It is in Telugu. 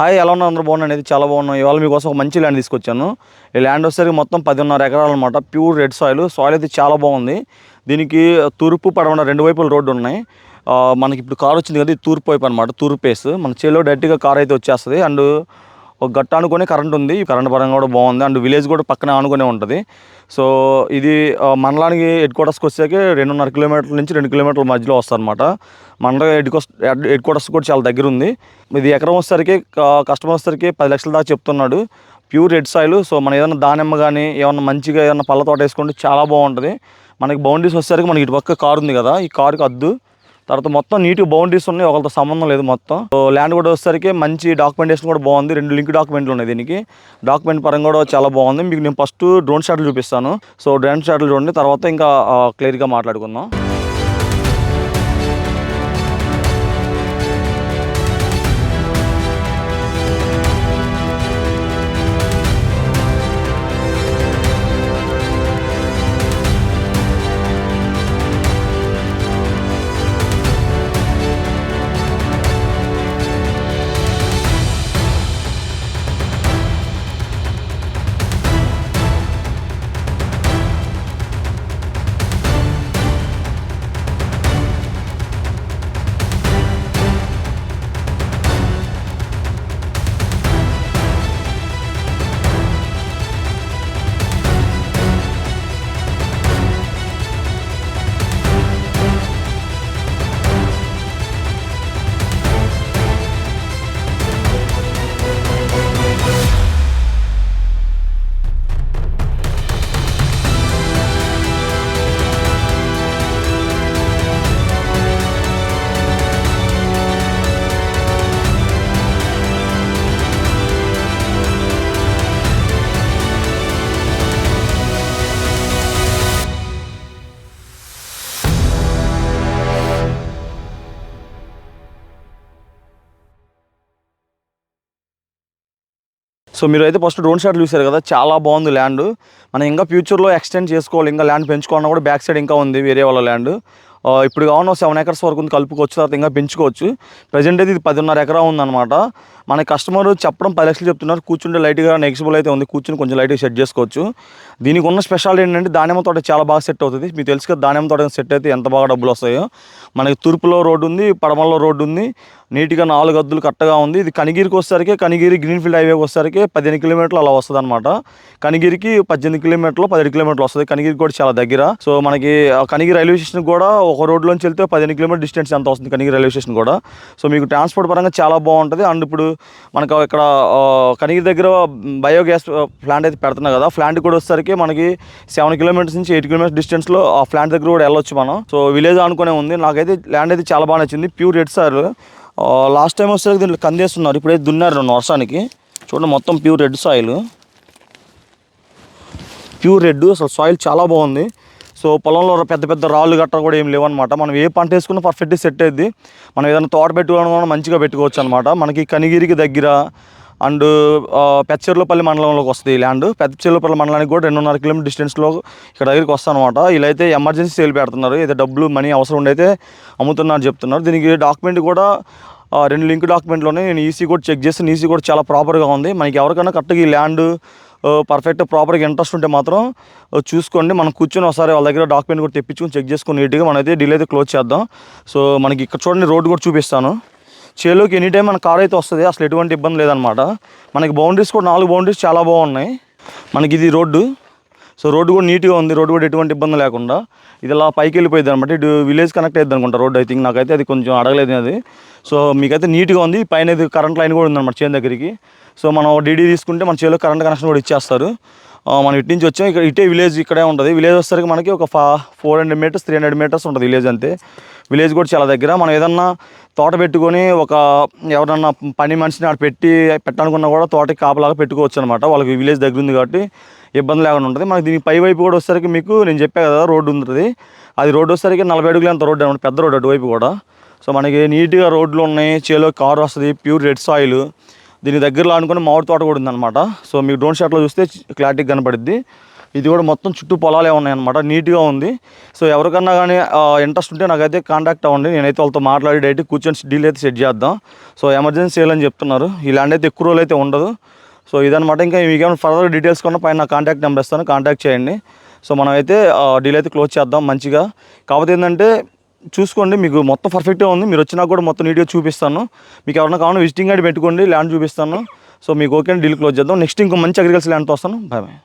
హాయ్, ఎలా ఉన్నారు? అందరూ బాగున్నాను. అనేది చాలా బాగున్నాం. ఇవాళ మీకోసం ఒక మంచి ల్యాండ్ తీసుకొచ్చాను. ఈ ల్యాండ్ వచ్చేసరికి మొత్తం 10.5 ఎకరాలు అనమాట. Pure red soil. సాయిల్ అయితే చాలా బాగుంది. దీనికి తూర్పు పడమర రెండు వైపుల రోడ్డు ఉన్నాయి. మనకి ఇప్పుడు కార్ వచ్చింది కదా, ఇది తూర్పు వైపు అనమాట. తూర్పు పేస్ మన చేలో డైరెక్ట్గా కార్ అయితే వచ్చేస్తుంది. అండ్ ఒక గట్ట అనుకునే కరెంట్ ఉంది. కరెంట్ పరంగా కూడా బాగుంది. అండ్ విలేజ్ కూడా పక్కనే ఆనుకునే ఉంటుంది. సో ఇది మండలానికి హెడ్ క్వార్టర్స్కి వచ్చాక 2.5 కిలోమీటర్ల నుంచి 2 కిలోమీటర్ల మధ్యలో వస్తుందన్నమాట. మండల హెడ్ క్వార్టర్స్ కూడా చాలా దగ్గర ఉంది. ఇది ఎకరం వచ్చేసరికి కస్టమర్ వచ్చేసరికి 10 లక్షల దాకా చెప్తున్నాడు. Pure red soil. సో మనం ఏదైనా దానిమ్మ కానీ ఏమన్నా మంచిగా ఏదైనా పళ్ళ తోట వేసుకుంటే చాలా బాగుంటుంది. మనకి బౌండరీస్ వచ్చేసరికి మనకి ఇటు పక్క కారు ఉంది కదా, ఈ కారుకి అద్దు తర్వాత మొత్తం నీట్గా బౌండరీస్ ఉన్నాయి. ఒకరితో సంబంధం లేదు మొత్తం. ల్యాండ్ కూడా వచ్చేసరికి మంచి డాక్యుమెంటేషన్ కూడా బాగుంది. 2 లింక్ డాక్యుమెంట్లు ఉన్నాయి దీనికి. డాక్యుమెంట్ పరంగా కూడా చాలా బాగుంది. మీకు నేను ఫస్ట్ డ్రోన్ షాట్లు చూపిస్తాను. సో డ్రోన్ షాట్లు చూడండి, తర్వాత ఇంకా క్లియర్గా మాట్లాడుకుందాం. సో మీరు అయితే ఫస్ట్ డ్రోన్ షాట్లు చూశారు కదా, చాలా బాగుంది ల్యాండ్. మనం ఇంకా ఫ్యూచర్లో ఎక్స్టెండ్ చేసుకోవాలి, ఇంకా ల్యాండ్ పెంచుకోవాలన్నా కూడా బ్యాక్ సైడ్ ఇంకా ఉంది వేరే వాళ్ళ ల్యాండ్. ఇప్పుడు కావాలన్నా 7 acres వరకు ఉంది, కలుపుకోవచ్చు. తర్వాత ఇంకా పెంచుకోవచ్చు. ప్రజెంట్ అయితే ఇది 10.5 ఎకరా ఉందన్నమాట. మన కస్టమర్ చెప్పడం 10 లక్షలు చెప్తున్నారు. కూర్చుంటే లైట్గా నెగిసిబుల్ అయితే ఉంది, కూర్చుని కొంచెం లైట్గా సెట్ చేసుకోవచ్చు. దీనికి ఉన్న స్పెషాలిటీ ఏంటంటే దానిమ్మ తోట చాలా బాగా సెట్ అవుతుంది. మీకు తెలుసు కదా, దానిమ్మ తోట సెట్ అయితే ఎంత బాగా డబ్బులు వస్తాయో. మనకి తూర్పులో రోడ్డు ఉంది, పడమరలో రోడ్డు ఉంది, నీట్గా 4 అద్దులు కట్టగా ఉంది. ఇది కనిగిరికి వచ్చేసరికి, కనిగిరి గ్రీన్ఫీల్డ్ హైవేకి వచ్చేసరికి 15 కిలోమీటర్లు అలా వస్తుంది అనమాట. కనిగిరికి 18 కిలోమీటర్లు 17 కిలోమీటర్లు వస్తుంది. కనిగిరి కూడా చాలా దగ్గర. సో మనకి కనిగిరి రైల్వే స్టేషన్ కూడా ఒక రోడ్లోంచి వెళ్తే 15 కిలోమీటర్ డిస్టెన్స్ ఎంత వస్తుంది కనిగిరి రైల్వే స్టేషన్ కూడా. సో మీకు ట్రాన్స్పోర్ట్ పరంగా చాలా బాగుంటుంది. అండ్ ఇప్పుడు మనకు ఇక్కడ కనిగిరి దగ్గర బయోగ్యాస్ ప్లాంట్ అయితే పెడుతున్నాం కదా, ప్లాంట్ కూడా వచ్చేసరికి మనకి 7 కిలోమీటర్స్ నుంచి 8 కిలోమీటర్స్ డిస్టెన్స్లో ఆ ప్లాంట్ దగ్గర కూడా వెళ్ళొచ్చు మనం. సో విలేజ్ అనుకునే ఉంది. నాకైతే ల్యాండ్ అయితే చాలా బాగా నచ్చింది. Pure red soil. Last time వచ్చేసరికి దీంట్లో కందేస్తున్నారు, ఇప్పుడైతే దున్నారు 2 వర్షానికి. చూడండి మొత్తం pure red soil, pure red. అసలు సాయిల్ చాలా బాగుంది. సో పొలంలో పెద్ద పెద్ద రాళ్ళు గట్ట కూడా ఏం లేవన్నమాట. మనం ఏ పంట వేసుకున్నా పర్ఫెక్ట్గా సెట్ అయ్యింది. మనం ఏదైనా తోట పెట్టుకోవడం కూడా మంచిగా పెట్టుకోవచ్చు అనమాట. మనకి కనిగిరికి దగ్గర అండ్ పెచ్చర్లపల్లి మండలంలోకి వస్తుంది ఈ ల్యాండ్. పెచ్చర్లపల్లి మండలానికి కూడా 2.5 కిలోమీటర్ డిస్టెన్స్లో ఇక్కడ దగ్గరికి వస్తాను అనమాట. ఇలా అయితే ఎమర్జెన్సీ సేల్ పెడుతున్నారు, అయితే డబ్బులు మనీ అవసరం ఉండైతే అమ్ముతున్నారు చెప్తున్నారు. దీనికి డాక్యుమెంట్ కూడా 2 లింక్ డాక్యుమెంట్లోనే నేను ఈసీ కూడా చెక్ చేస్తాను. ఈసీ కూడా చాలా ప్రాపర్గా ఉంది. మనకి ఎవరికైనా కరెక్ట్గా ఈ ల్యాండ్ పర్ఫెక్ట్ ప్రాపర్గా ఇంట్రెస్ట్ ఉంటే మాత్రం చూసుకోండి. మనం కూర్చొని ఒకసారి వాళ్ళ దగ్గర డాక్యుమెంట్ కూడా తెప్పించుకొని చెక్ చేసుకొని నీట్గా మనం అయితే డీల్ అయితే క్లోజ్ చేద్దాం. సో మనకి ఇక్కడ చూడండి రోడ్డు కూడా చూపిస్తాను. చేలోకి ఎనీ టైం మన కార్ అయితే వస్తుంది, అసలు ఎటువంటి ఇబ్బంది లేదనమాట. మనకి బౌండరీస్ కూడా 4 బౌండరీస్ చాలా బాగున్నాయి. మనకి ఇది రోడ్డు. సో రోడ్డు కూడా నీట్గా ఉంది. రోడ్డు కూడా ఎటువంటి ఇబ్బంది లేకుండా ఇది ఇలా పైకి వెళ్ళిపోయింది అనమాట. ఇటు విలేజ్ కనెక్ట్ అయ్యింది అనుకుంటా రోడ్డు. ఐ థింక్ నాకైతే అది కొంచెం అడగలేదు అది. సో మీకైతే నీట్గా ఉంది. పైన ఇది కరెంట్ లైన్ కూడా ఉందన్నమాట చేను దగ్గరికి. సో మనం డీడీ తీసుకుంటే మన చేలో కరెంట్ కనెక్షన్ కూడా ఇచ్చేస్తారు. మనం ఇటు నుంచి వచ్చాం, ఇక్కడ ఇటే విలేజ్ ఇక్కడే ఉంటుంది. విలేజ్ వచ్చేసరికి మనకి ఒక 400 మీటర్స్ 300 మీటర్స్ ఉంటుంది విలేజ్ అంతే. విలేజ్ కూడా చాలా దగ్గర. మనం ఏదన్నా తోట పెట్టుకొని ఎవరన్నా పని మనిషిని అక్కడ పెట్టాలనుకున్నా కూడా తోటకి కాపలాగా పెట్టుకోవచ్చు అనమాట. వాళ్ళకి విలేజ్ దగ్గర ఉంది కాబట్టి ఇబ్బంది లేకుండా ఉంటుంది. మనకి దీనికి పై వైపు కూడా వచ్చేసరికి మీకు నేను చెప్పా కదా రోడ్డు ఉంటుంది. అది రోడ్డు వచ్చేసరికి 40 అడుగులు అంత రోడ్డు అనమాట, పెద్ద రోడ్డు అటువైపు కూడా. సో మనకి నీట్గా రోడ్లు ఉన్నాయి, చేలో కారు వస్తుంది, ప్యూర్ రెడ్ సాయిల్. దీని దగ్గరలో అనుకుని మామిడి తోట కూడా ఉందన్నమాట. సో మీకు డ్రోన్ షాట్లో చూస్తే క్లారిటీగా కనపడుద్ది. ఇది కూడా మొత్తం చుట్టూ పొలాలే ఉన్నాయన్నమాట, నీట్గా ఉంది. సో ఎవరికన్నా కానీ ఇంట్రెస్ట్ ఉంటే నాకైతే కాంటాక్ట్ అవ్వండి, నేనైతే వాళ్ళతో మాట్లాడి డైరెక్ట్ కూర్చొని డీల్ అయితే సెట్ చేద్దాం. సో ఎమర్జెన్సీ సేల్ అని చెప్తున్నారు, ఈ ల్యాండ్ అయితే ఎక్కువ రోజులు అయితే ఉండదు. సో ఇదనమాట. ఇంకా మీకు ఏమైనా ఫర్దర్ డీటెయిల్స్ కొన్న పైన నా కాంటాక్ట్ నెంబర్ ఇస్తాను, కాంటాక్ట్ చేయండి. సో మనమైతే డీల్ అయితే క్లోజ్ చేద్దాం మంచిగా. కాకపోతే ఏంటంటే చూసుకోండి, మీకు మొత్తం పర్ఫెక్ట్గా ఉంది. మీరు వచ్చినా కూడా మొత్తం నీట్గా చూపిస్తాను. మీకు ఎవరైనా కావాలంటే విజిటింగ్ కార్డు పెట్టుకోండి, ల్యాండ్ చూపిస్తాను. సో మీకు ఓకే డీల్ క్లోజ్ చేద్దాం. నెక్స్ట్ ఇంకో మంచి అగ్రికల్చర్ ల్యాండ్తో వస్తాను. Bye bye.